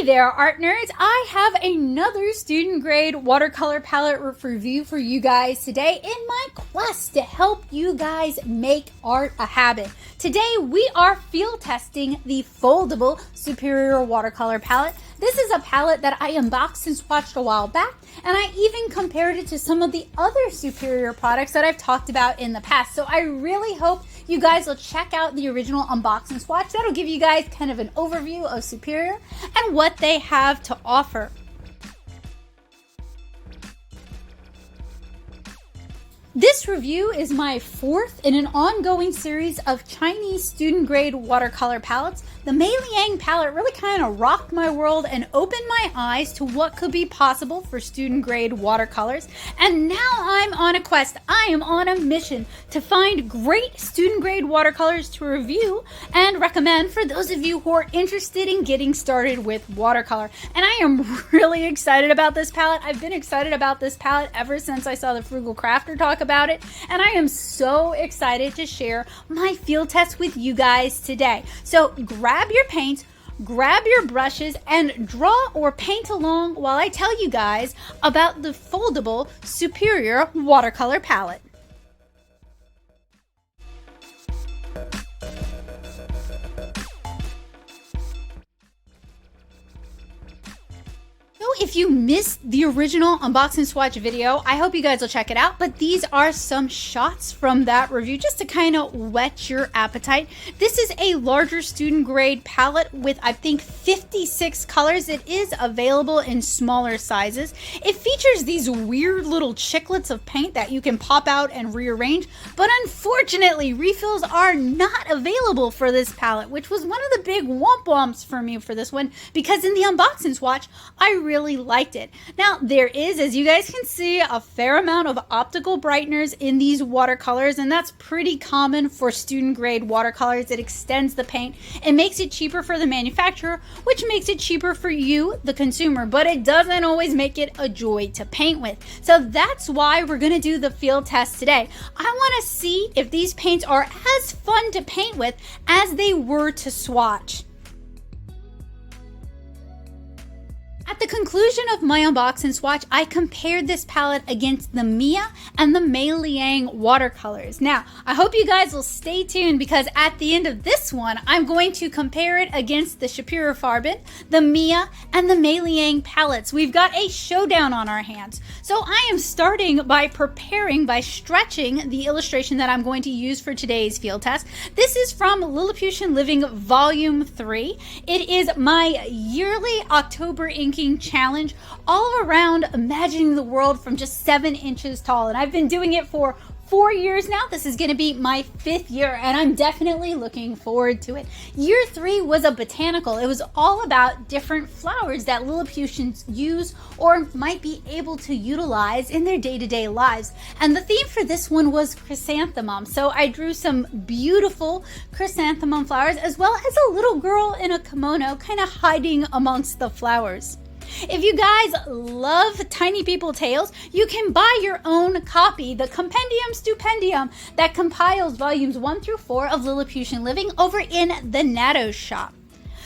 there, art nerds. I have another student grade watercolor palette review for you guys today in my quest to help you guys make art a habit. Today we are field testing the Foldable Schpirerr watercolor palette. This is a palette that I unboxed and swatched a while back, and I even compared it to some of the other Schpirerr products that I've talked about in the past. So I really hope you guys will check out the original unbox and swatch. That'll give you guys kind of an overview of Schpirerr and what they have to offer. This review is my fourth in an ongoing series of Chinese student grade watercolor palettes. The Meiliang palette really kind of rocked my world and opened my eyes to what could be possible for student grade watercolors. And now I'm on a quest. I am on a mission to find great student grade watercolors to review and recommend for those of you who are interested in getting started with watercolor. And I am really excited about this palette. I've been excited about this palette ever since I saw the Frugal Crafter talk about it, and I am so excited to share my field test with you guys today. So grab your paints, grab your brushes, and draw or paint along while I tell you guys about the Foldable Schpirerr watercolor palette. If you missed the original unbox and swatch video, I hope you guys will check it out, but these are some shots from that review just to kind of whet your appetite. This is a larger student grade palette with, I think, 56 colors. It is available in smaller sizes. It features these weird little chiclets of paint that you can pop out and rearrange, but unfortunately refills are not available for this palette, which was one of the big womp-womps for me for this one, because in the unbox and swatch, I really liked it. Now there is, as you guys can see, a fair amount of optical brighteners in these watercolors, and that's pretty common for student grade watercolors. It extends the paint. It makes it cheaper for the manufacturer, which makes it cheaper for you, the consumer, but it doesn't always make it a joy to paint with. So that's why we're going to do the field test today. I want to see if these paints are as fun to paint with as they were to swatch. At the conclusion of my unbox and swatch, I compared this palette against the Mia and the Meiliang watercolors. Now, I hope you guys will stay tuned, because at the end of this one, I'm going to compare it against the Schpirerr Farben, the Mia, and the Meiliang palettes. We've got a showdown on our hands. So I am starting by stretching the illustration that I'm going to use for today's field test. This is from Lilliputian Living Volume 3. It is my yearly October inking challenge, all around imagining the world from just 7 inches tall, and I've been doing it for 4 years now. This is going to be my 5th year, and I'm definitely looking forward to it. Year 3 was a botanical. It was all about different flowers that Lilliputians use or might be able to utilize in their day-to-day lives. And the theme for this one was chrysanthemum. So I drew some beautiful chrysanthemum flowers, as well as a little girl in a kimono kind of hiding amongst the flowers. If you guys love Tiny People Tales, you can buy your own copy, the Compendium Stupendium, that compiles volumes 1 through 4 of Lilliputian Living over in the Natto shop.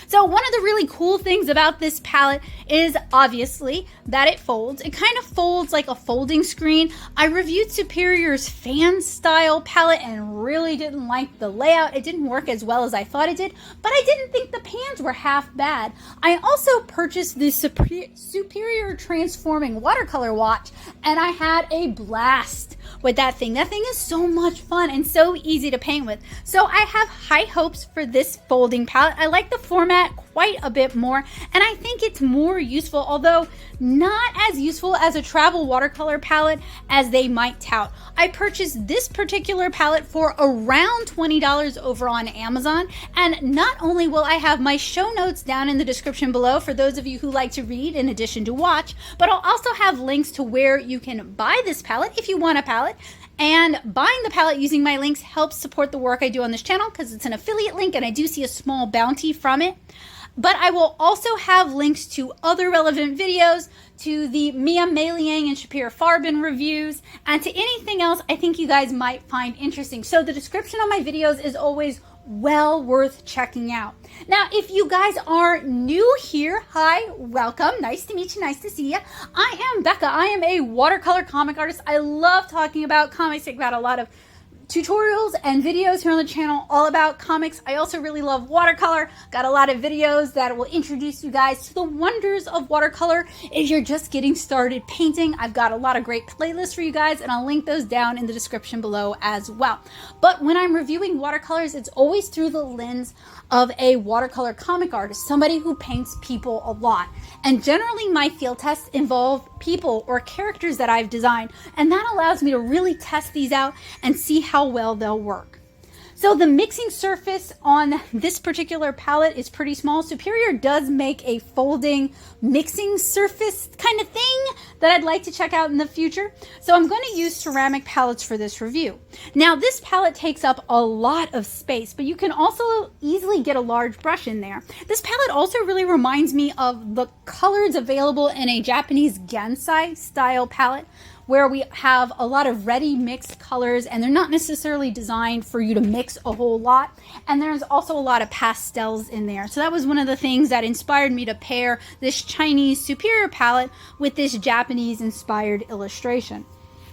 So one of the really cool things about this palette is obviously that it folds. It kind of folds like a folding screen. I reviewed Schpirerr's fan style palette and really didn't like the layout. It didn't work as well as I thought it did, but I didn't think the pans were half bad. I also purchased the Schpirerr Transforming Watercolor Watch, and I had a blast with that thing. That thing is so much fun and so easy to paint with. So I have high hopes for this folding palette. I like the format quite a bit more, and I think it's more useful, although not as useful as a travel watercolor palette as they might tout. I purchased this particular palette for around $20 over on Amazon, and not only will I have my show notes down in the description below for those of you who like to read in addition to watch, but I'll also have links to where you can buy this palette if you want a palette. And buying the palette using my links helps support the work I do on this channel, because it's an affiliate link and I do see a small bounty from it. But I will also have links to other relevant videos, to the Mia, Meiliang, and Schpirerr Farben reviews, and to anything else I think you guys might find interesting. So the description on my videos is always well worth checking out. Now, if you guys are new here, hi, welcome. Nice to meet you. Nice to see you. I am Becca. I am a watercolor comic artist. I love talking about comics. I've got a lot of tutorials and videos here on the channel all about comics. I also really love watercolor. Got a lot of videos that will introduce you guys to the wonders of watercolor. If you're just getting started painting, I've got a lot of great playlists for you guys, and I'll link those down in the description below as well. But when I'm reviewing watercolors, it's always through the lens of a watercolor comic artist, somebody who paints people a lot. And generally my field tests involve people or characters that I've designed, and that allows me to really test these out and see how well they'll work. So the mixing surface on this particular palette is pretty small. Schpirerr does make a folding mixing surface kind of thing that I'd like to check out in the future. So I'm going to use ceramic palettes for this review. Now this palette takes up a lot of space, but you can also easily get a large brush in there. This palette also really reminds me of the colors available in a Japanese Gansai style palette, where we have a lot of ready mixed colors, and they're not necessarily designed for you to mix a whole lot. And there's also a lot of pastels in there. So that was one of the things that inspired me to pair this Chinese Schpirerr palette with this Japanese inspired illustration.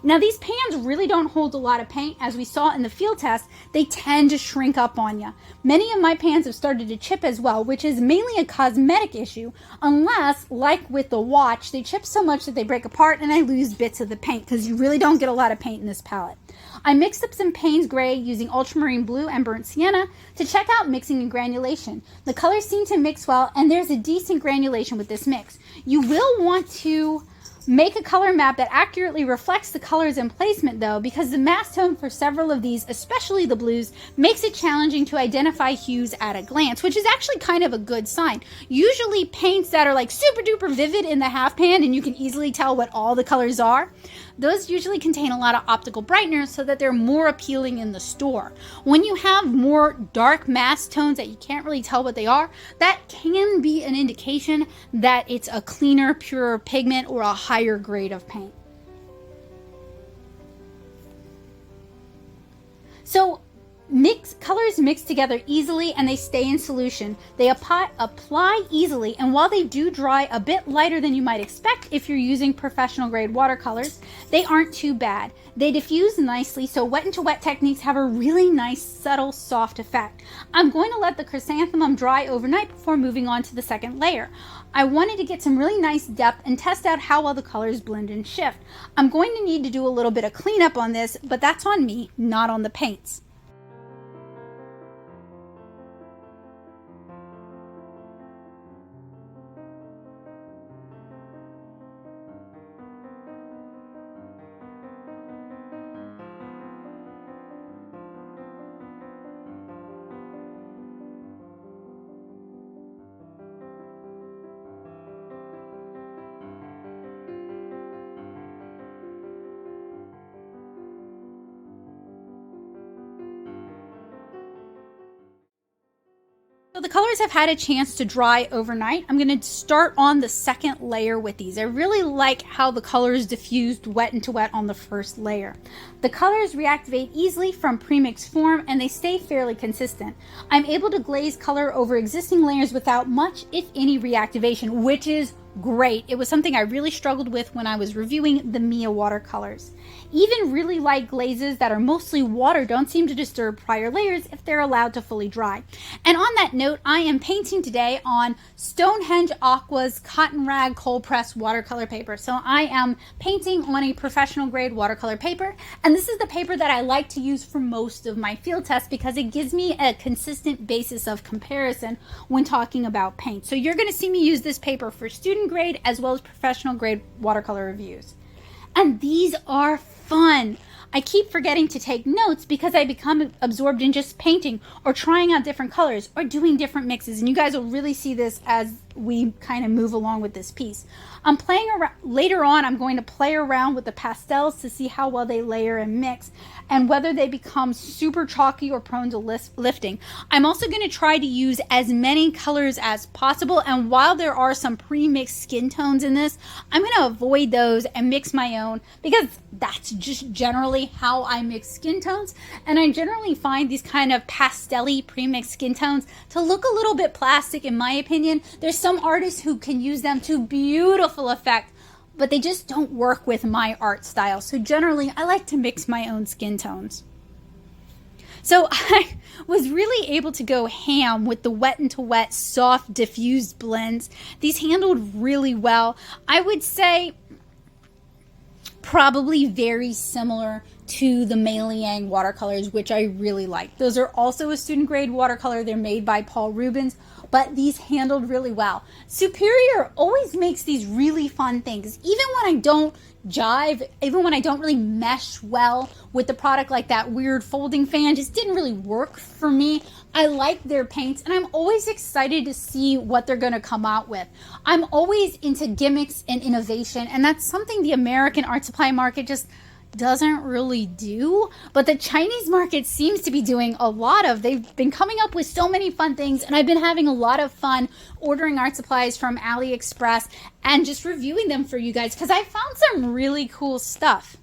Now these pans really don't hold a lot of paint. As we saw in the field test, they tend to shrink up on you. Many of my pans have started to chip as well, which is mainly a cosmetic issue, unless, like with the Watch, they chip so much that they break apart and I lose bits of the paint, because you really don't get a lot of paint in this palette. I mixed up some Payne's Gray using ultramarine blue and burnt sienna to check out mixing and granulation. The colors seem to mix well, and there's a decent granulation with this mix. You will want to make a color map that accurately reflects the colors and placement though, because the mass tone for several of these, especially the blues, makes it challenging to identify hues at a glance, which is actually kind of a good sign. Usually paints that are like super duper vivid in the half pan and you can easily tell what all the colors are, those usually contain a lot of optical brighteners so that they're more appealing in the store. When you have more dark mass tones that you can't really tell what they are, that can be an indication that it's a cleaner, purer pigment or a higher grade of paint. So colors mix together easily and they stay in solution. They apply easily, and while they do dry a bit lighter than you might expect if you're using professional grade watercolors, they aren't too bad. They diffuse nicely, so wet into wet techniques have a really nice, subtle, soft effect. I'm going to let the chrysanthemum dry overnight before moving on to the second layer. I wanted to get some really nice depth and test out how well the colors blend and shift. I'm going to need to do a little bit of cleanup on this, but that's on me, not on the paints. So the colors have had a chance to dry overnight. I'm going to start on the second layer with these. I really like how the colors diffused wet into wet on the first layer. The colors reactivate easily from premixed form and they stay fairly consistent. I'm able to glaze color over existing layers without much, if any, reactivation, which is great. It was something I really struggled with when I was reviewing the Mia watercolors. Even really light glazes that are mostly water don't seem to disturb prior layers if they're allowed to fully dry. And on that note, I am painting today on Stonehenge Aqua's cotton rag cold press watercolor paper. So I am painting on a professional grade watercolor paper, and this is the paper that I like to use for most of my field tests because it gives me a consistent basis of comparison when talking about paint. So you're going to see me use this paper for student grade as well as professional grade watercolor reviews. And these are fun. I keep forgetting to take notes because I become absorbed in just painting or trying out different colors or doing different mixes. And you guys will really see this as we kind of move along with this piece. I'm playing around later on. I'm going to play around with the pastels to see how well they layer and mix and whether they become super chalky or prone to lifting. I'm also going to try to use as many colors as possible, and while there are some pre-mixed skin tones in this, I'm going to avoid those and mix my own, because that's just generally how I mix skin tones, and I generally find these kind of pastel-y pre-mixed skin tones to look a little bit plastic in my opinion. There's some artists who can use them to beautiful effect, but they just don't work with my art style. So generally, I like to mix my own skin tones. So I was really able to go ham with the wet into wet soft diffused blends. These handled really well. I would say probably very similar to the Meiliang watercolors, which I really like. Those are also a student grade watercolor. They're made by Paul Rubens, but these handled really well. Schpirerr always makes these really fun things. Even when I don't jive, even when I don't really mesh well with the product, like that weird folding fan just didn't really work for me. I like their paints, and I'm always excited to see what they're gonna come out with. I'm always into gimmicks and innovation, and that's something the American art supply market just doesn't really do, but the Chinese market seems to be doing a lot of. They've been coming up with so many fun things, and I've been having a lot of fun ordering art supplies from AliExpress and just reviewing them for you guys, because I found some really cool stuff.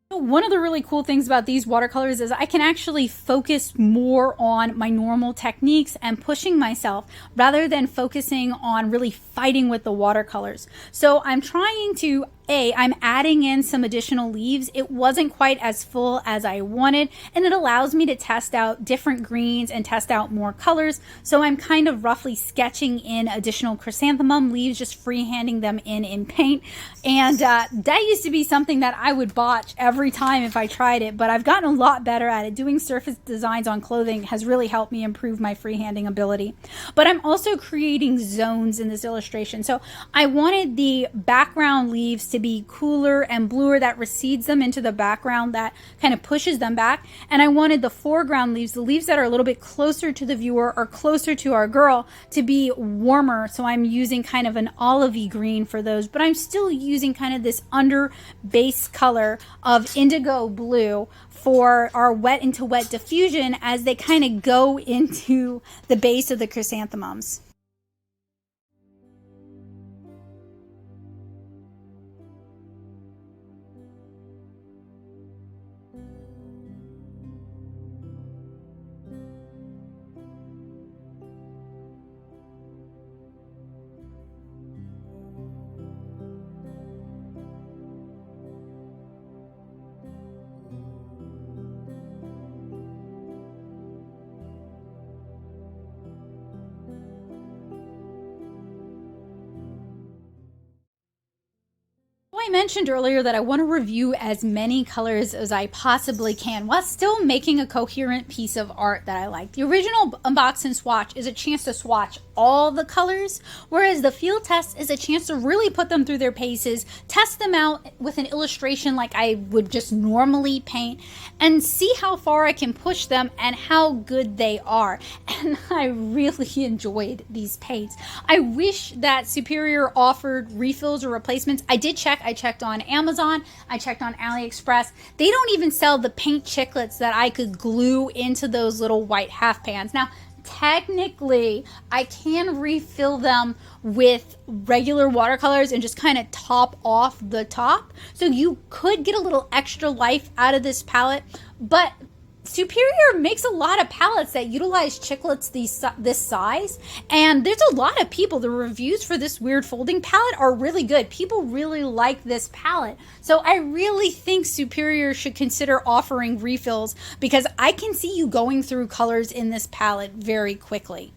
One of the really cool things about these watercolors is I can actually focus more on my normal techniques and pushing myself rather than focusing on really fighting with the watercolors. So I'm trying to I'm adding in some additional leaves. It wasn't quite as full as I wanted, and it allows me to test out different greens and test out more colors. So I'm kind of roughly sketching in additional chrysanthemum leaves, just freehanding them in paint. And that used to be something that I would botch every time if I tried it, but I've gotten a lot better at it. Doing surface designs on clothing has really helped me improve my freehanding ability. But I'm also creating zones in this illustration. So I wanted the background leaves to be cooler and bluer, that recedes them into the background, that kind of pushes them back. And I wanted the foreground leaves, the leaves that are a little bit closer to the viewer or closer to our girl, to be warmer. So I'm using kind of an olivey green for those, but I'm still using kind of this under base color of indigo blue for our wet into wet diffusion as they kind of go into the base of the chrysanthemums. I mentioned earlier that I want to review as many colors as I possibly can while still making a coherent piece of art that I like. The original Unbox and Swatch is a chance to swatch all the colors, whereas the Fieldtest is a chance to really put them through their paces, test them out with an illustration like I would just normally paint, and see how far I can push them and how good they are. And I really enjoyed these paints. I wish that Schpirerr offered refills or replacements. I did check. I checked on Amazon. I checked on AliExpress. They don't even sell the paint chiclets that I could glue into those little white half pans. Now, technically, I can refill them with regular watercolors and just kind of top off the top. So you could get a little extra life out of this palette, but Schpirerr makes a lot of palettes that utilize chiclets this size, and there's a lot of people, the reviews for this weird folding palette are really good. People really like this palette. So I really think Schpirerr should consider offering refills, because I can see you going through colors in this palette very quickly.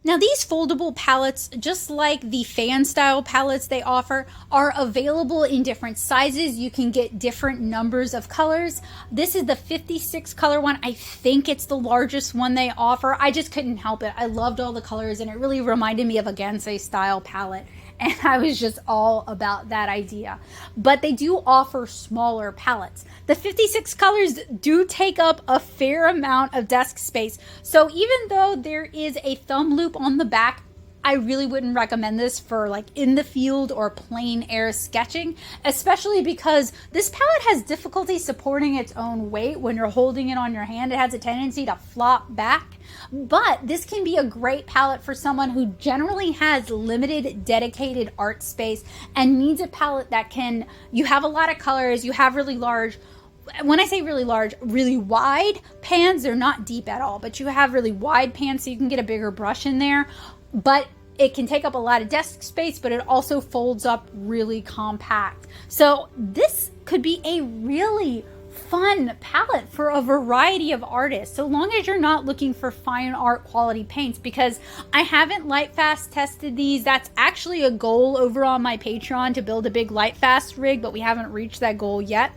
Now these foldable palettes, just like the fan style palettes they offer, are available in different sizes. You can get different numbers of colors. This is the 56 color one. I think it's the largest one they offer. I just couldn't help it. I loved all the colors and it really reminded me of a Gansei style palette. And I was just all about that idea. But they do offer smaller palettes. The 56 colors do take up a fair amount of desk space. So even though there is a thumb loop on the back, I really wouldn't recommend this for like in the field or plein air sketching, especially because this palette has difficulty supporting its own weight when you're holding it on your hand. It has a tendency to flop back. But this can be a great palette for someone who generally has limited dedicated art space and needs a palette that can, you have a lot of colors, you have really large, when I say really large, really wide pans. They're not deep at all, but you have really wide pans so you can get a bigger brush in there. But it can take up a lot of desk space, but it also folds up really compact. So this could be a really fun palette for a variety of artists, so long as you're not looking for fine art quality paints, because I haven't light fast tested these. That's actually a goal over on my Patreon, to build a big light fast rig, but we haven't reached that goal yet.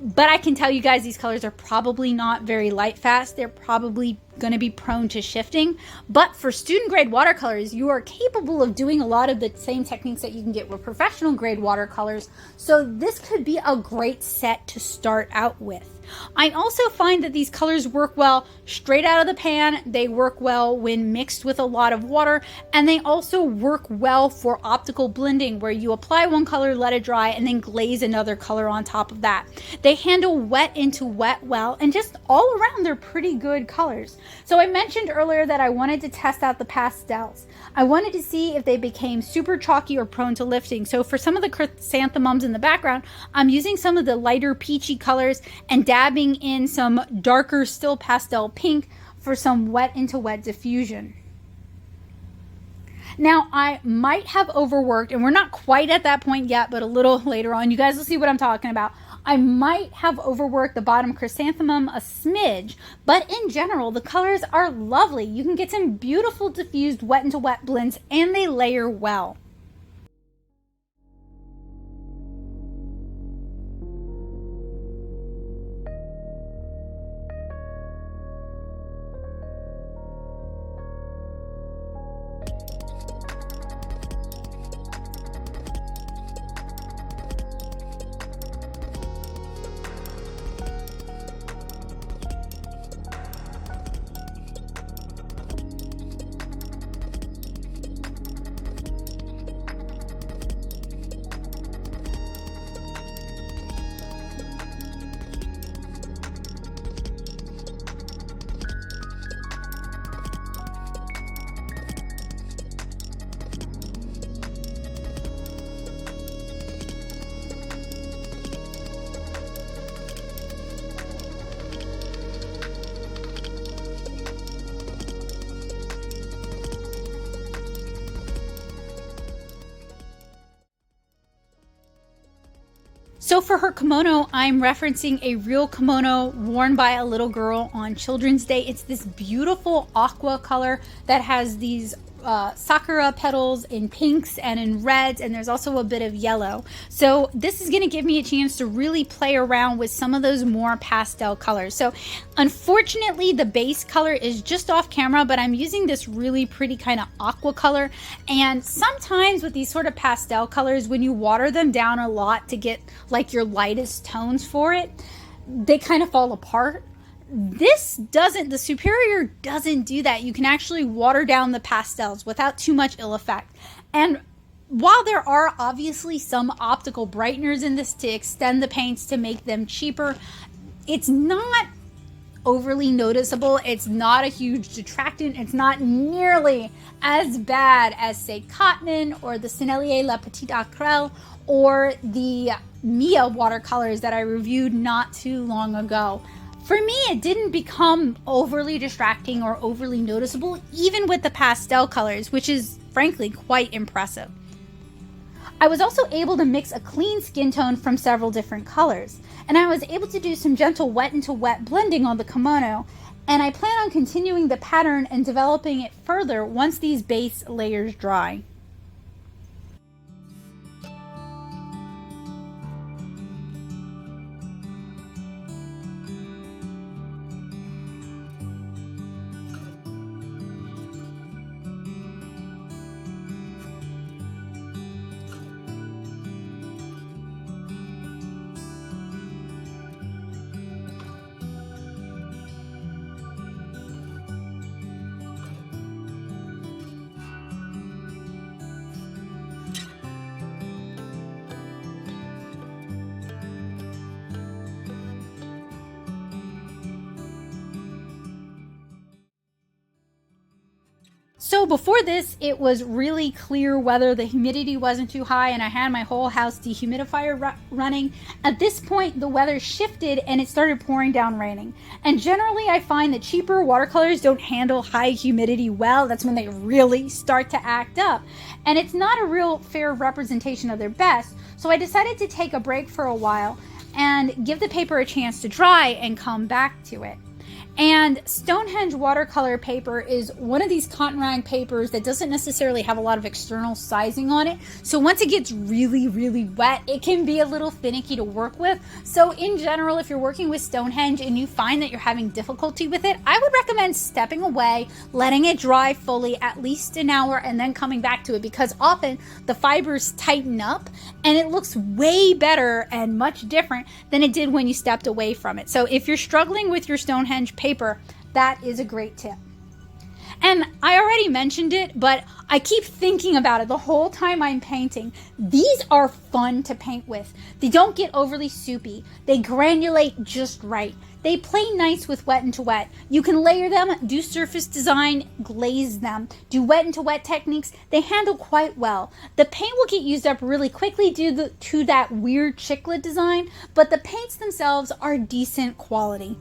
But I can tell you guys, these colors are probably not very light fast. They're probably going to be prone to shifting. But for student grade watercolors, you are capable of doing a lot of the same techniques that you can get with professional grade watercolors. So this could be a great set to start out with. I also find that these colors work well straight out of the pan. They work well when mixed with a lot of water, and they also work well for optical blending, where you apply one color, let it dry, and then glaze another color on top of that. They handle wet into wet well, and just all around they're pretty good colors. So I mentioned earlier that I wanted to test out the pastels. I wanted to see if they became super chalky or prone to lifting. So for some of the chrysanthemums in the background, I'm using some of the lighter peachy colors and dabbing in some darker still pastel pink for some wet into wet diffusion. Now, I might have overworked, and we're not quite at that point yet, but a little later on, you guys will see what I'm talking about. I might have overworked the bottom chrysanthemum a smidge, but in general, the colors are lovely. You can get some beautiful diffused wet into wet blends, and they layer well. So for her kimono, I'm referencing a real kimono worn by a little girl on Children's Day. It's this beautiful aqua color that has these sakura petals in pinks and in reds, and there's also a bit of yellow. So this is going to give me a chance to really play around with some of those more pastel colors. So unfortunately, the base color is just off camera, but I'm using this really pretty kind of aqua color. And sometimes with these sort of pastel colors, when you water them down a lot to get like your lightest tones for it, they kind of fall apart. This doesn't, the Schpirerr doesn't do that. You can actually water down the pastels without too much ill effect. And while there are obviously some optical brighteners in this to extend the paints to make them cheaper, it's not overly noticeable. It's not a huge detractant. It's not nearly as bad as, say, Cotman or the Sennelier La Petite Aquarelle or the Mia watercolors that I reviewed not too long ago. For me, it didn't become overly distracting or overly noticeable, even with the pastel colors, which is frankly quite impressive. I was also able to mix a clean skin tone from several different colors, and I was able to do some gentle wet into wet blending on the kimono. And I plan on continuing the pattern and developing it further once these base layers dry. So before this, it was really clear weather. The humidity wasn't too high and I had my whole house dehumidifier running. At this point, the weather shifted and it started pouring down raining. And generally, I find that cheaper watercolors don't handle high humidity well. That's when they really start to act up. And it's not a real fair representation of their best. So I decided to take a break for a while and give the paper a chance to dry and come back to it. And Stonehenge watercolor paper is one of these cotton rag papers that doesn't necessarily have a lot of external sizing on it. So once it gets really, really wet, it can be a little finicky to work with. So in general, if you're working with Stonehenge and you find that you're having difficulty with it, I would recommend stepping away, letting it dry fully at least an hour, and then coming back to it, because often the fibers tighten up and it looks way better and much different than it did when you stepped away from it. So if you're struggling with your Stonehenge paper, that is a great tip. And I already mentioned it, but I keep thinking about it the whole time I'm painting. These are fun to paint with. They don't get overly soupy. They granulate just right. They play nice with wet into wet. You can layer them, do surface design, glaze them, do wet into wet techniques. They handle quite well. The paint will get used up really quickly due to that weird chiclet design, but the paints themselves are decent quality.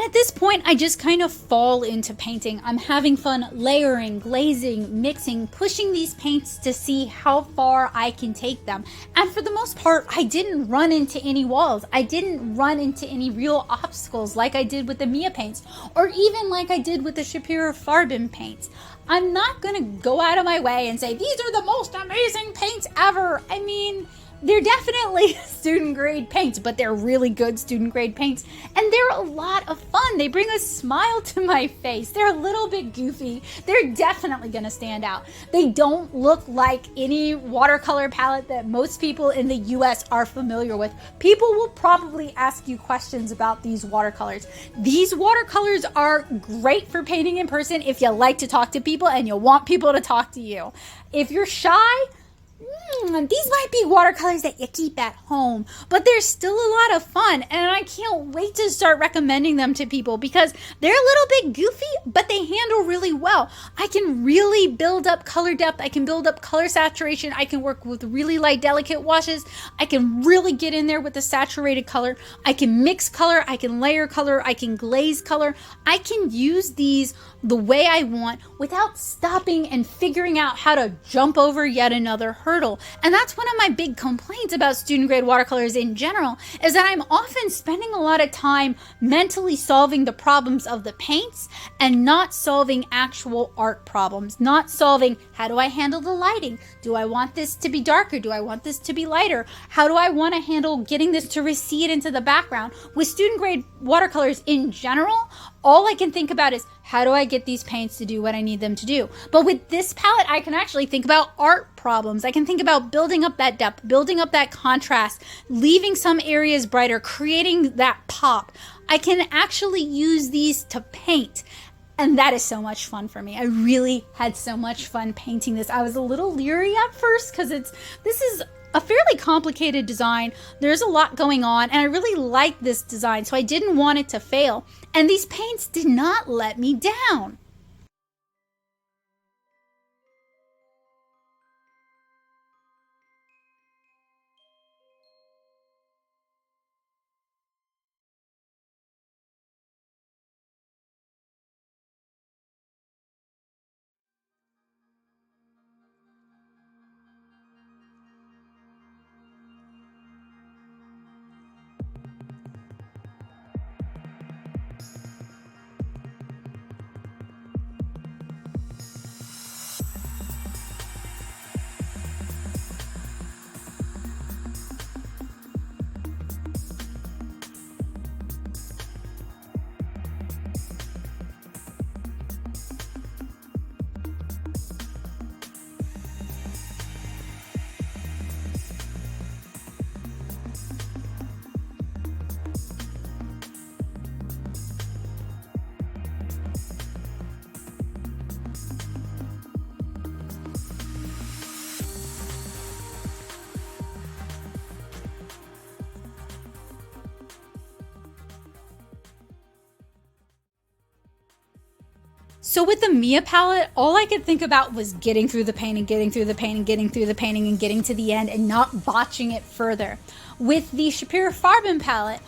at this point, I just kind of fall into painting. I'm having fun layering, glazing, mixing, pushing these paints to see how far I can take them. And for the most part, I didn't run into any walls. I didn't run into any real obstacles like I did with the Mia paints, or even like I did with the Schpirerr Farben paints. I'm not gonna go out of my way and say, these are the most amazing paints ever. I mean, they're definitely student grade paints, but they're really good student grade paints. And they're a lot of fun. They bring a smile to my face. They're a little bit goofy. They're definitely gonna stand out. They don't look like any watercolor palette that most people in the US are familiar with. People will probably ask you questions about these watercolors. These watercolors are great for painting in person if you like to talk to people and you want people to talk to you. If you're shy, these might be watercolors that you keep at home, but they're still a lot of fun, and I can't wait to start recommending them to people because they're a little bit goofy, but they handle really well. I can really build up color depth. I can build up color saturation. I can work with really light, delicate washes. I can really get in there with the saturated color. I can mix color. I can layer color. I can glaze color. I can use these the way I want without stopping and figuring out how to jump over yet another hurdle. And that's one of my big complaints about student grade watercolors in general, is that I'm often spending a lot of time mentally solving the problems of the paints and not solving actual art problems, not solving how do I handle the lighting? Do I want this to be darker? Do I want this to be lighter? How do I want to handle getting this to recede into the background? With student grade watercolors in general, all I can think about is how do I get these paints to do what I need them to do? But with this palette, I can actually think about art problems. I can think about building up that depth, building up that contrast, leaving some areas brighter, creating that pop. I can actually use these to paint. And that is so much fun for me. I really had so much fun painting this. I was a little leery at first because this is a fairly complicated design. There's a lot going on, and I really like this design, so I didn't want it to fail. And these paints did not let me down. So with the Mia palette, all I could think about was getting through the paint and getting through the paint and getting through the painting and getting to the end and not botching it further. With the Schpirerr Farben palette,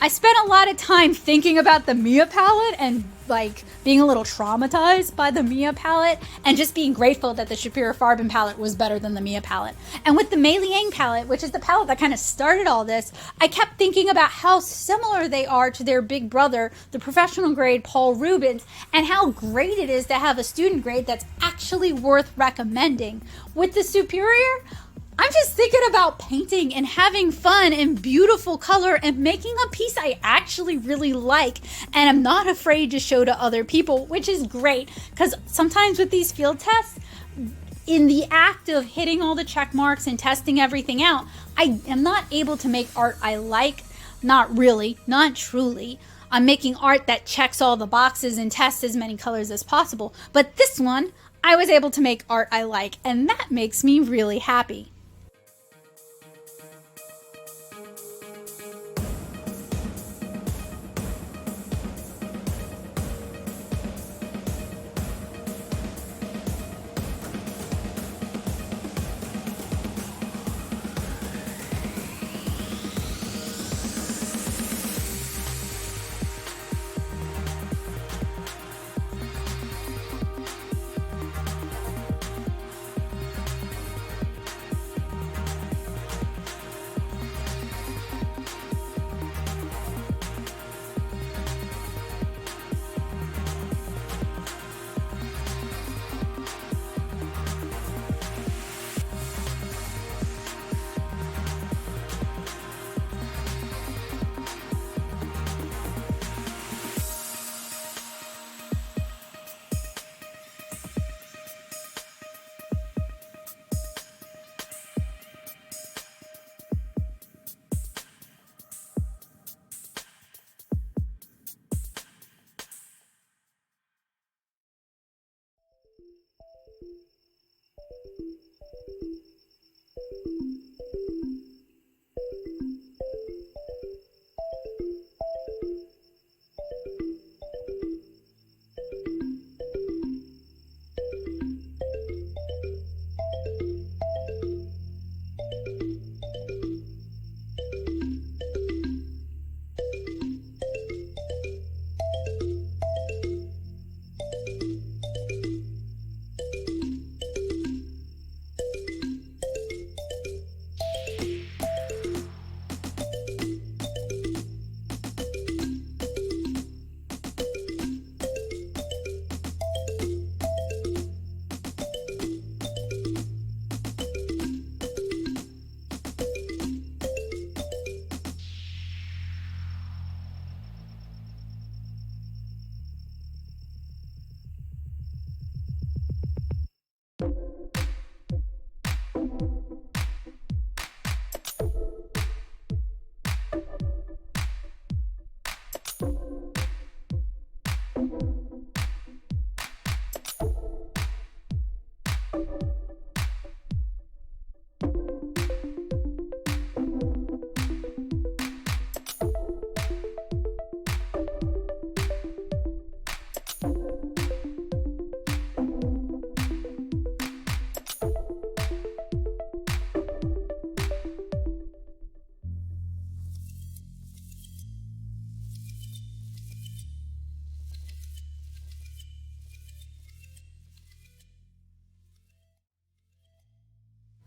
I spent a lot of time thinking about the Mia palette and like being a little traumatized by the Mia palette and just being grateful that the Schpirerr Farben palette was better than the Mia palette. And with the Meiliang palette, which is the palette that kind of started all this, I kept thinking about how similar they are to their big brother, the professional grade Paul Rubens, and how great it is to have a student grade that's actually worth recommending. With the Superior, I'm just thinking about painting and having fun and beautiful color and making a piece I actually really like, and I'm not afraid to show to other people, which is great because sometimes with these field tests, in the act of hitting all the check marks and testing everything out, I am not able to make art I like. Not really, not truly. I'm making art that checks all the boxes and tests as many colors as possible. But this one, I was able to make art I like, and that makes me really happy.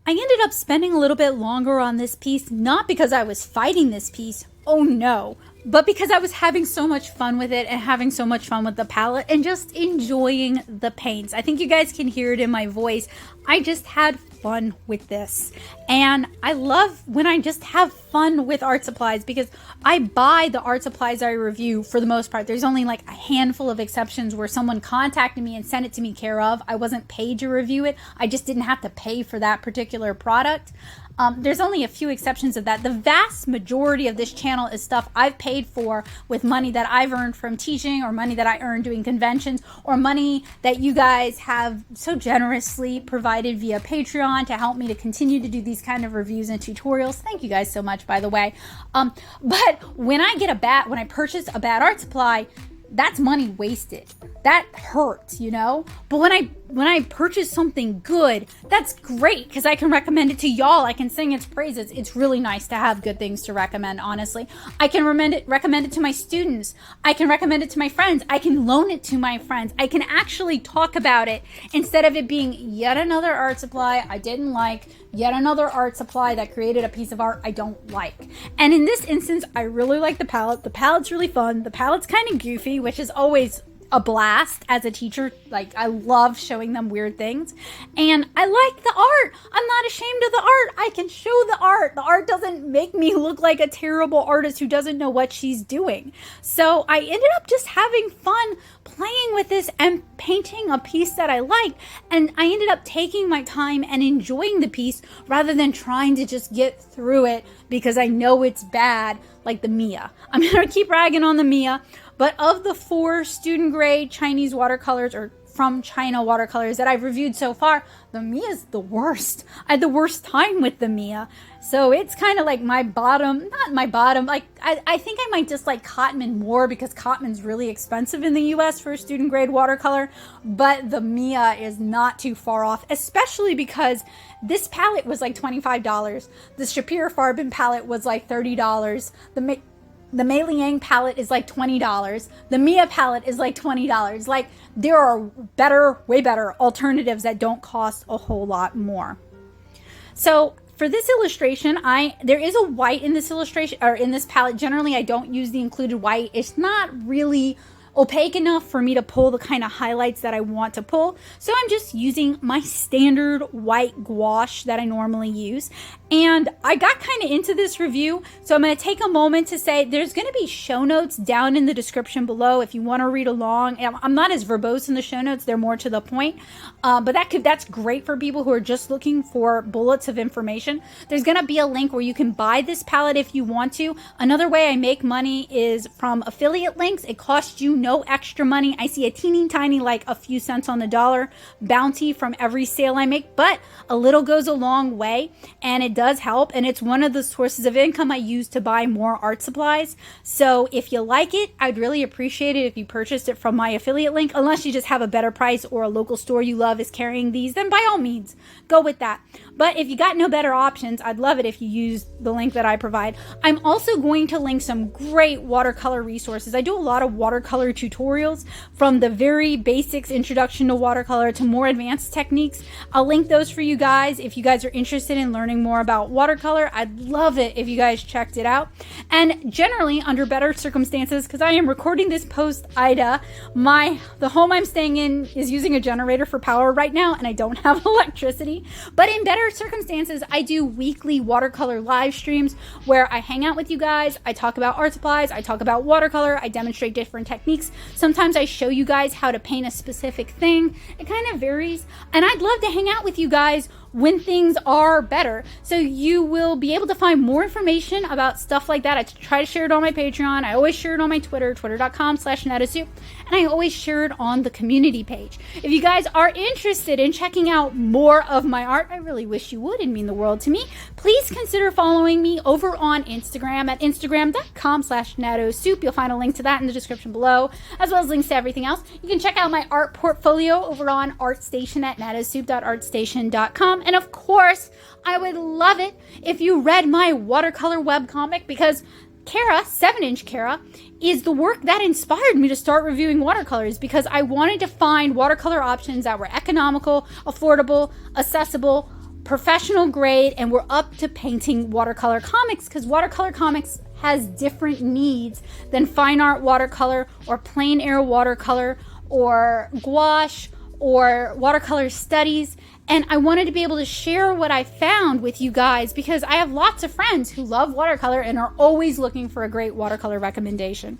I ended up spending a little bit longer on this piece, not because I was fighting this piece, oh no, but because I was having so much fun with it and having so much fun with the palette and just enjoying the paints. I think you guys can hear it in my voice. I just had fun with this. And I love when I just have fun with art supplies, because I buy the art supplies I review for the most part. There's only like a handful of exceptions where someone contacted me and sent it to me care of. I wasn't paid to review it. I just didn't have to pay for that particular product. There's only a few exceptions of that. The vast majority of this channel is stuff I've paid for with money that I've earned from teaching, or money that I earned doing conventions, or money that you guys have so generously provided via Patreon to help me to continue to do these kind of reviews and tutorials. Thank you guys so much, by the way. But when I purchase a bad art supply, that's money wasted. That hurts, you know? But when I purchase something good, that's great, because I can recommend it to y'all. I can sing its praises. It's really nice to have good things to recommend, honestly. I can recommend it to my students. I can recommend it to my friends. I can loan it to my friends. I can actually talk about it instead of it being yet another art supply I didn't like, yet another art supply that created a piece of art I don't like. And in this instance, I really like the palette. The palette's really fun. The palette's kind of goofy, which is always a blast as a teacher. Like, I love showing them weird things, and I like the art. I'm not ashamed of the art. I can show the art. The art doesn't make me look like a terrible artist who doesn't know what she's doing. So I ended up just having fun playing with this and painting a piece that I liked, and I ended up taking my time and enjoying the piece rather than trying to just get through it because I know it's bad, like the Mia. I'm gonna keep ragging on the Mia. But of the 4 student grade Chinese watercolors, or from China watercolors that I've reviewed so far, the Mia's the worst. I had the worst time with the Mia. So it's kind of like my bottom, not my bottom, like I think I might just like Cotman more, because Cotman's really expensive in the US for a student grade watercolor, but the Mia is not too far off, especially because this palette was like $25. The Schpirerr Farben palette was like $30. The Meiliang palette is like $20. The Mia palette is like $20. Like, there are better, way better alternatives that don't cost a whole lot more. So for this illustration, there is a white in this illustration, or in this palette. Generally, I don't use the included white. It's not really opaque enough for me to pull the kind of highlights that I want to pull. So I'm just using my standard white gouache that I normally use. And I got kind of into this review, so I'm going to take a moment to say there's going to be show notes down in the description below if you want to read along. I'm not as verbose in the show notes, they're more to the point, but that's great for people who are just looking for bullets of information. There's going to be a link where you can buy this palette if you want to. Another way I make money is from affiliate links. It costs you no extra money. I see a teeny tiny, like a few cents on the dollar bounty from every sale I make, but a little goes a long way, and it does help, and it's one of the sources of income I use to buy more art supplies. So if you like it, I'd really appreciate it if you purchased it from my affiliate link. Unless you just have a better price or a local store you love is carrying these, then by all means go with that. But if you got no better options, I'd love it if you use the link that I provide. I'm also going to link some great watercolor resources. I do a lot of watercolor tutorials, from the very basics, introduction to watercolor, to more advanced techniques. I'll link those for you guys if you guys are interested in learning more about watercolor. I'd love it if you guys checked it out. And generally, under better circumstances, because I am recording this post Ida, the home I'm staying in is using a generator for power right now, and I don't have electricity. But in better circumstances, I do weekly watercolor live streams where I hang out with you guys. I talk about art supplies, I talk about watercolor, I demonstrate different techniques. Sometimes I show you guys how to paint a specific thing. It kind of varies, and I'd love to hang out with you guys when things are better. So you will be able to find more information about stuff like that. I try to share it on my Patreon. I always share it on my Twitter, twitter.com/nattasoup, and I always share it on the community page. If you guys are interested in checking out more of my art, I really wish you would. It'd mean the world to me. Please consider following me over on Instagram at instagram.com/nattasoup. You'll find a link to that in the description below, as well as links to everything else. You can check out my art portfolio over on Artstation at nattasoup.artstation.com. And of course, I would love it if you read my watercolor webcomic, because Kara, 7-inch Kara, is the work that inspired me to start reviewing watercolors, because I wanted to find watercolor options that were economical, affordable, accessible, professional grade, and we're up to painting watercolor comics, because watercolor comics has different needs than fine art watercolor or plein air watercolor or gouache or watercolor studies. And I wanted to be able to share what I found with you guys, because I have lots of friends who love watercolor and are always looking for a great watercolor recommendation.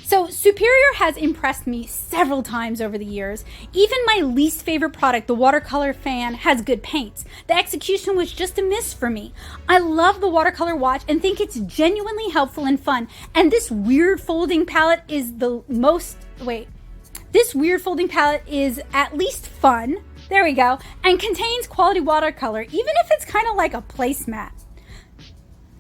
So Schpirerr has impressed me several times over the years. Even my least favorite product, the Watercolor Fan, has good paints. The execution was just a miss for me. I love the watercolor watch and think it's genuinely helpful and fun. And this weird folding palette is this weird folding palette is at least fun. There we go. And contains quality watercolor, even if it's kind of like a placemat.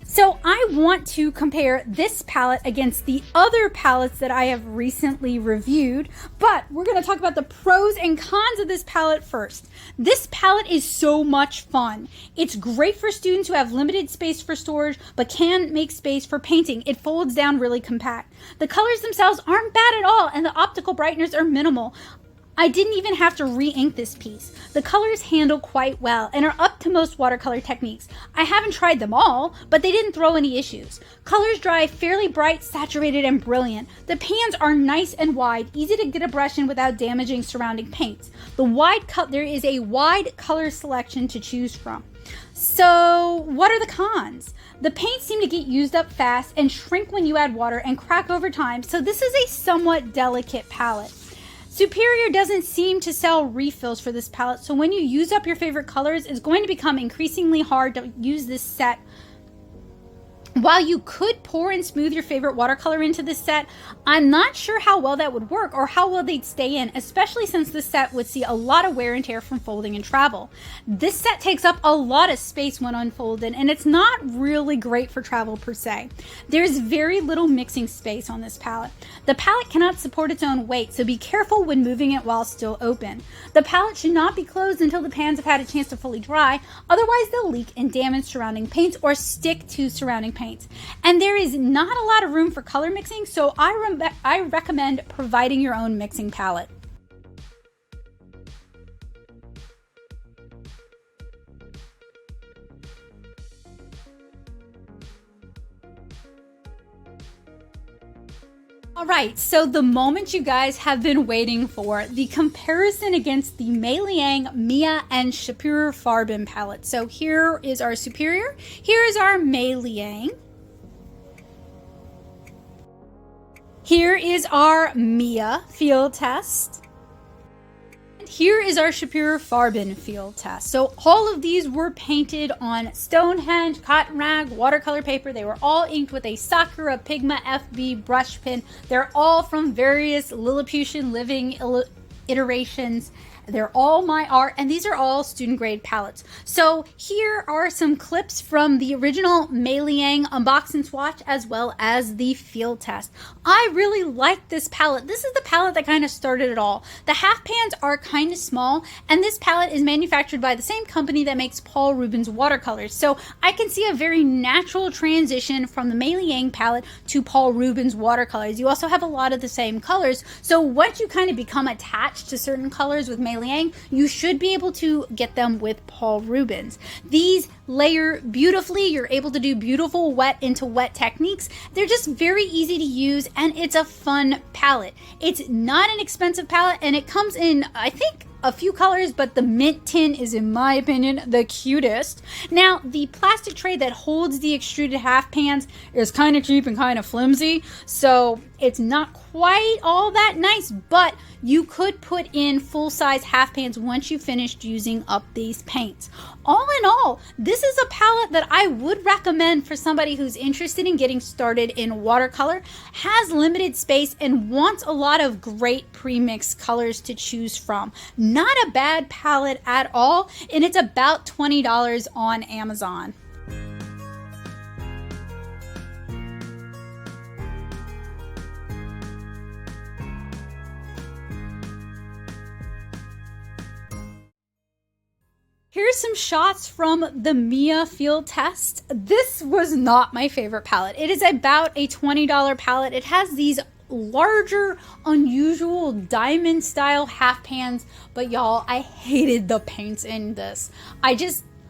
So I want to compare this palette against the other palettes that I have recently reviewed, but we're going to talk about the pros and cons of this palette first. This palette is so much fun. It's great for students who have limited space for storage, but can make space for painting. It folds down really compact. The colors themselves aren't bad at all, and the optical brighteners are minimal. I didn't even have to re-ink this piece. The colors handle quite well and are up to most watercolor techniques. I haven't tried them all, but they didn't throw any issues. Colors dry fairly bright, saturated, and brilliant. The pans are nice and wide, easy to get a brush in without damaging surrounding paints. There is a wide color selection to choose from. So what are the cons? The paints seem to get used up fast and shrink when you add water and crack over time, so this is a somewhat delicate palette. Schpirerr doesn't seem to sell refills for this palette, so when you use up your favorite colors, it's going to become increasingly hard to use this set. While you could pour and smooth your favorite watercolor into this set, I'm not sure how well that would work or how well they'd stay in, especially since this set would see a lot of wear and tear from folding and travel. This set takes up a lot of space when unfolded, and it's not really great for travel per se. There's very little mixing space on this palette. The palette cannot support its own weight, so be careful when moving it while still open. The palette should not be closed until the pans have had a chance to fully dry, otherwise they'll leak and damage surrounding paints or stick to surrounding paints. And there is not a lot of room for color mixing, so I recommend providing your own mixing palette. All right, so the moment you guys have been waiting for, the comparison against the Meiliang, Mia, and Schpirerr Farben palette. So here is our Schpirerr, here is our Meiliang, here is our Mia Fieldtest, and here is our Schpirerr Farben Fieldtest. So all of these were painted on Stonehenge, cotton rag, watercolor paper. They were all inked with a Sakura Pigma FB brush pen. They're all from various Lilliputian living iterations. They're all my art, and these are all student grade palettes. So here are some clips from the original Meiliang Unbox and Swatch, as well as the Fieldtest. I really like this palette. This is the palette that kind of started it all. The half pans are kind of small, and this palette is manufactured by the same company that makes Paul Rubens watercolors. So I can see a very natural transition from the Meiliang palette to Paul Rubens watercolors. You also have a lot of the same colors. So once you kind of become attached to certain colors with Meiliang, you should be able to get them with Paul Rubens. These layer beautifully. You're able to do beautiful wet into wet techniques. They're just very easy to use, and it's a fun palette. It's not an expensive palette, and it comes in, I think, a few colors, but the mint tin is, in my opinion, the cutest. Now, the plastic tray that holds the extruded half pans is kind of cheap and kind of flimsy, so it's not quite all that nice, but you could put in full-size half pans once you finished using up these paints. All in all, this is a palette that I would recommend for somebody who's interested in getting started in watercolor, has limited space, and wants a lot of great pre-mixed colors to choose from. Not a bad palette at all, and it's about $20 on Amazon. Here's some shots from the Mia Fieldtest. This was not my favorite palette. It is about a $20 palette. It has these larger, unusual diamond style half pans, but y'all, I hated the paints in this.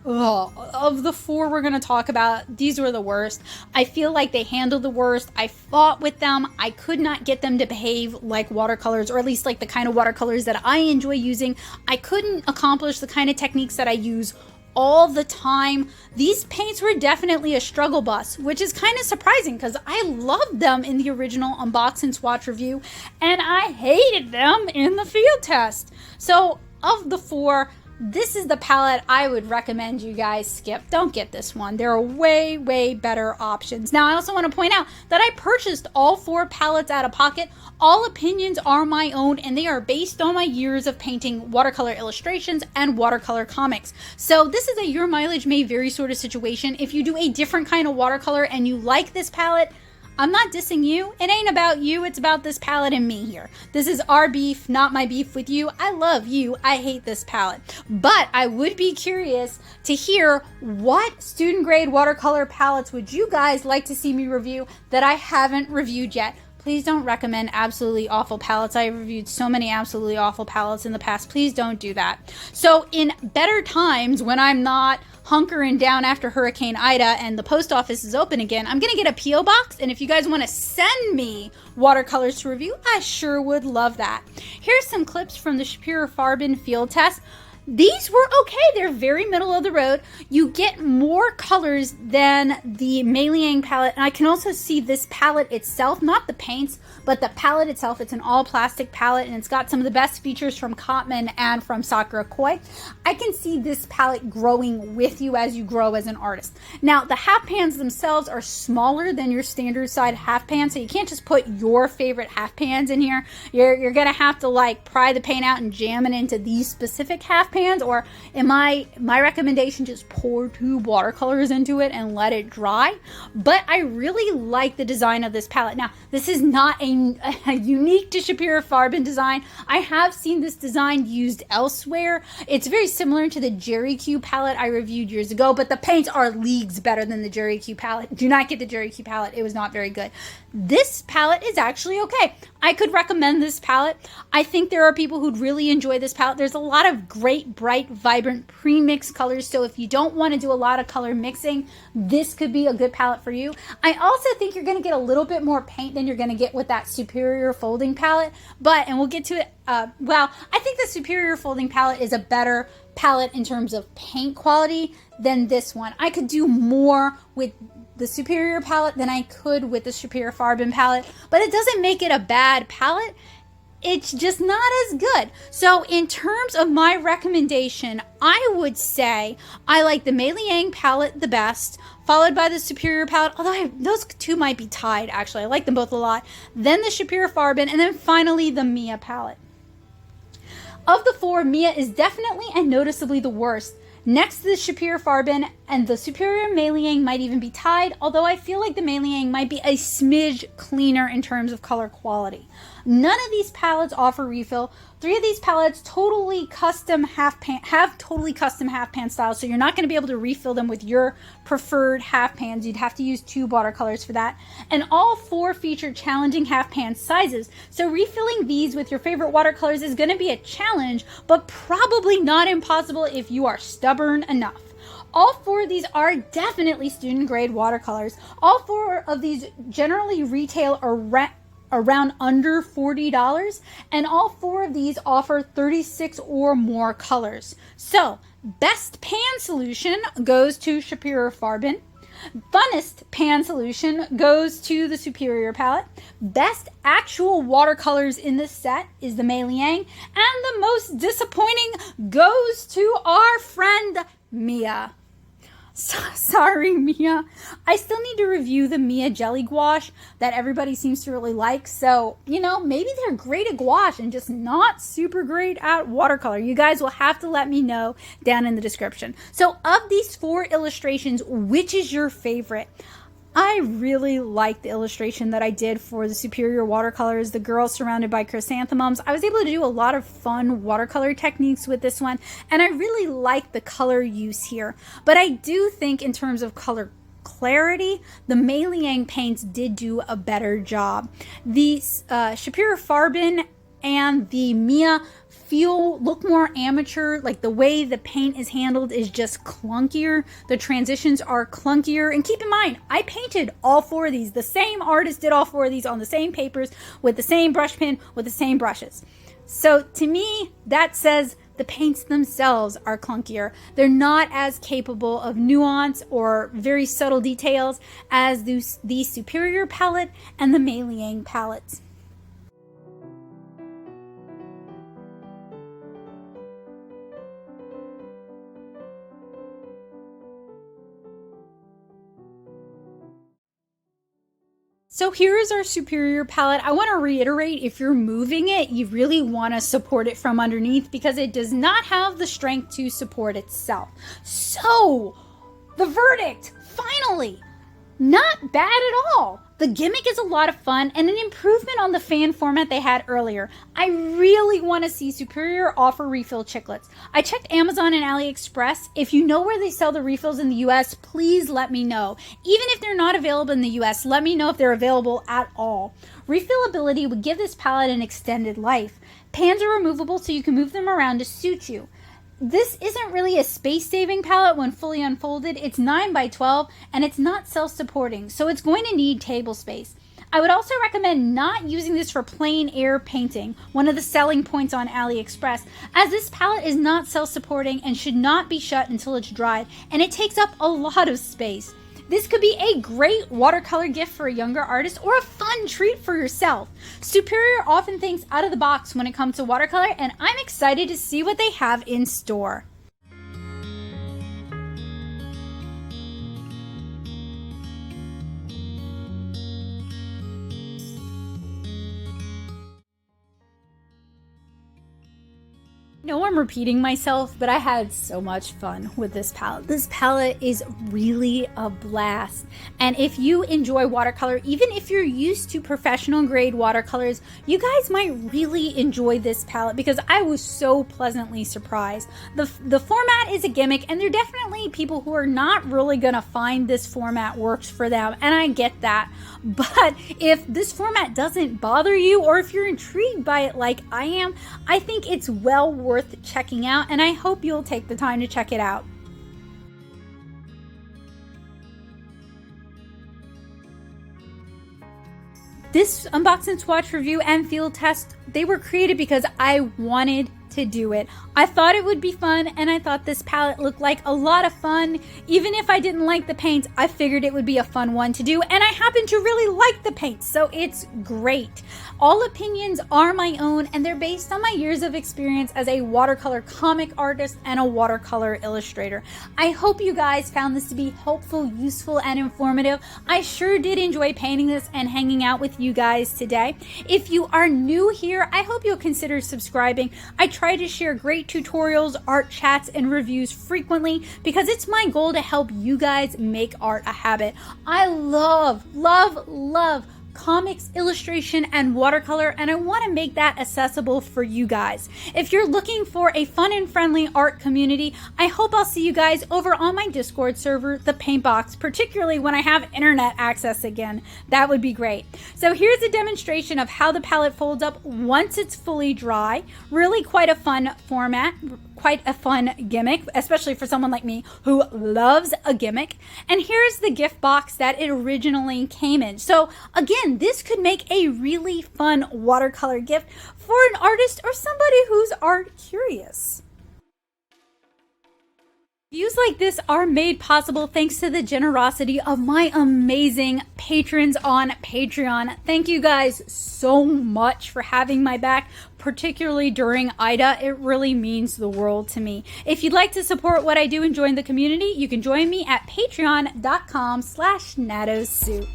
Of the four we're going to talk about, these were the worst. I feel like they handled the worst. I fought with them. I could not get them to behave like watercolors, or at least like the kind of watercolors that I enjoy using. I couldn't accomplish the kind of techniques that I use all the time. These paints were definitely a struggle bus, which is kind of surprising because I loved them in the original Unbox and Swatch review, and I hated them in the field test. So of the four, this is the palette I would recommend you guys skip. Don't get this one. There are way, way better options. Now, I also want to point out that I purchased all four palettes out of pocket. All opinions are my own, and they are based on my years of painting watercolor illustrations and watercolor comics. So this is a your mileage may vary sort of situation. If you do a different kind of watercolor and you like this palette, I'm not dissing you. It ain't about you. It's about this palette and me here. This is our beef, not my beef with you. I love you. I hate this palette. But I would be curious to hear what student grade watercolor palettes would you guys like to see me review that I haven't reviewed yet. Please don't recommend absolutely awful palettes. I have reviewed so many absolutely awful palettes in the past. Please don't do that. So in better times, when I'm not hunkering down after Hurricane Ida and the post office is open again, I'm gonna get a P.O. box, and if you guys want to send me watercolors to review, I sure would love that. Here's some clips from the Schpirerr Farben field test. These were okay. They're very middle of the road. You get more colors than the Meiliang palette. And I can also see this palette itself, not the paints, but the palette itself. It's an all plastic palette, and it's got some of the best features from Cotman and from Sakura Koi. I can see this palette growing with you as you grow as an artist. Now, the half pans themselves are smaller than your standard side half pan, so you can't just put your favorite half pans in here. You're gonna have to like pry the paint out and jam it into these specific half pans, or in my recommendation, just pour 2 watercolors into it and let it dry. But I really like the design of this palette. Now, this is not a unique to Schpirerr Farben design. I have seen this design used elsewhere. It's very similar to the Jerry Q palette I reviewed years ago, but the paints are leagues better than the Jerry Q palette. Do not get the Jerry Q palette. It was not very good. This palette is actually okay. I could recommend this palette. I think there are people who'd really enjoy this palette. There's a lot of great, bright, vibrant, pre-mixed colors. So if you don't want to do a lot of color mixing, this could be a good palette for you. I also think you're going to get a little bit more paint than you're going to get with that Schpirerr folding palette. And we'll get to it. Well, I think the Schpirerr folding palette is a better palette in terms of paint quality than this one. I could do more with the Schpirerr palette than I could with the Schpirerr Farben palette, but it doesn't make it a bad palette. It's just not as good. So in terms of my recommendation, I would say I like the Meiliang palette the best, followed by the Schpirerr palette, although those two might be tied actually. I like them both a lot. Then the Schpirerr Farben, and then finally the Mia palette. Of the 4, Mia is definitely and noticeably the worst. Next to the Schpirerr Farben, and the Schpirerr Meiliang might even be tied, although I feel like the Meiliang might be a smidge cleaner in terms of color quality. None of these palettes offer refill. 3 of these palettes have totally custom half pan styles, so you're not going to be able to refill them with your preferred half pans. You'd have to use 2 watercolors for that. And all 4 feature challenging half pan sizes, so refilling these with your favorite watercolors is going to be a challenge, but probably not impossible if you are stubborn enough. All 4 of these are definitely student grade watercolors. All 4 of these generally retail around under $40, and all 4 of these offer 36 or more colors. So best pan solution goes to Schpirerr Farben. Funnest pan solution goes to the Schpirerr palette. Best actual watercolors in this set is the Meiliang, and the most disappointing goes to our friend Mia. Sorry, Mia. I still need to review the Mia Jelly Gouache that everybody seems to really like. So, you know, maybe they're great at gouache and just not super great at watercolor. You guys will have to let me know down in the description. So, of these 4 illustrations, which is your favorite? I really like the illustration that I did for the Schpirerr watercolors, the girl surrounded by chrysanthemums. I was able to do a lot of fun watercolor techniques with this one, and I really like the color use here. But I do think in terms of color clarity, the Meiliang paints did do a better job. The Schpirerr Farben and the Mia look more amateur. Like the way the paint is handled is just clunkier. The transitions are clunkier. And keep in mind, I painted all 4 of these. The same artist did all 4 of these on the same papers with the same brush pen with the same brushes. So to me, that says the paints themselves are clunkier. They're not as capable of nuance or very subtle details as the Schpirerr palette and the Meiliang palettes. So here is our Schpirerr palette. I want to reiterate, if you're moving it, you really want to support it from underneath because it does not have the strength to support itself. So the verdict, finally, not bad at all. The gimmick is a lot of fun and an improvement on the fan format they had earlier. I really want to see Schpirerr offer refill chiclets. I checked Amazon and AliExpress. If you know where they sell the refills in the US, please let me know. Even if they're not available in the US, let me know if they're available at all. Refillability would give this palette an extended life. Pans are removable so you can move them around to suit you. This isn't really a space-saving palette when fully unfolded. It's 9 by 12 and it's not self-supporting, so it's going to need table space. I would also recommend not using this for plein air painting, one of the selling points on AliExpress, as this palette is not self-supporting and should not be shut until it's dried, and it takes up a lot of space. This could be a great watercolor gift for a younger artist or a fun treat for yourself. Schpirerr often thinks out of the box when it comes to watercolor, and I'm excited to see what they have in store. I know I'm repeating myself, but I had so much fun with this palette. This palette is really a blast. And if you enjoy watercolor, even if you're used to professional grade watercolors, you guys might really enjoy this palette because I was so pleasantly surprised. The format is a gimmick, and there are definitely people who are not really gonna find this format works for them, and I get that. But if this format doesn't bother you, or if you're intrigued by it like I am, I think it's well worth checking out, and I hope you'll take the time to check it out. This unboxing, swatch, review, and field test, they were created because I wanted to do it. I thought it would be fun, and I thought this palette looked like a lot of fun. Even if I didn't like the paints, I figured it would be a fun one to do, and I happen to really like the paints, so it's great. All opinions are my own, and they're based on my years of experience as a watercolor comic artist and a watercolor illustrator. I hope you guys found this to be helpful, useful, and informative. I sure did enjoy painting this and hanging out with you guys today. If you are new here, I hope you'll consider subscribing. I try to share great tutorials, art chats, and reviews frequently because it's my goal to help you guys make art a habit. I love comics, illustration, and watercolor, and I want to make that accessible for you guys. If you're looking for a fun and friendly art community, I hope I'll see you guys over on my Discord server, the Paintbox, particularly when I have internet access again. That would be great. So here's a demonstration of how the palette folds up once it's fully dry. Really quite a fun format, quite a fun gimmick, especially for someone like me who loves a gimmick. And here's the gift box that it originally came in. So again, this could make a really fun watercolor gift for an artist or somebody who's art curious. Views like this are made possible thanks to the generosity of my amazing patrons on Patreon. Thank you guys so much for having my back, particularly during Ida. It really means the world to me. If you'd like to support what I do and join the community, you can join me at patreon.com/natosoup.